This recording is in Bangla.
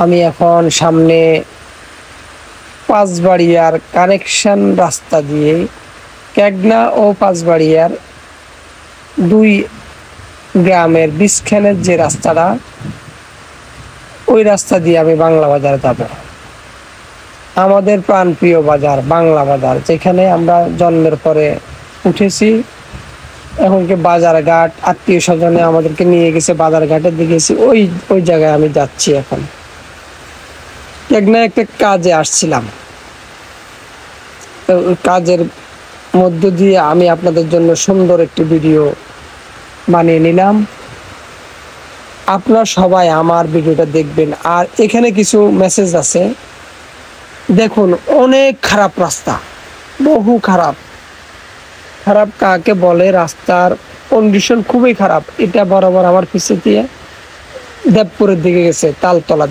আমি এখন সামনে পাঁচবাড়িয়ার কানেকশন রাস্তা দিয়ে কেগনা ও পাঁচবাড়িয়ার দুই গ্রামের বিছখানের যে রাস্তাটা, ওই রাস্তা দিয়ে আমি বাংলা বাজার যাব। আমাদের প্রাণপ্রিয় বাজার বাংলা বাজার, যেখানে আমরা জন্মের পরে উঠেছি। এমনকি বাজার ঘাট, আত্মীয় স্বজনে আমাদেরকে নিয়ে গেছে বাজার ঘাটের দিকে, ওই ওই জায়গায় আমি যাচ্ছি এখন। কেগনায় একটা কাজে আসছিলাম, তো ওই কাজের মধ্য দিয়ে আমি আপনাদের জন্য সুন্দর একটি ভিডিও বানিয়ে নিলাম। আপনারা সবাই আমার ভিডিওটা দেখবেন। আর এখানে কিছু মেসেজ আছে, দেখুন অনেক খারাপ রাস্তা, বহু খারাপ। খারাপ কাকে বলে? রাস্তার কন্ডিশন খুবই খারাপ। এটা বরাবর আমার পিছে দিয়ে দেবপুরের দিকে গেছে, তালতলার দিকে।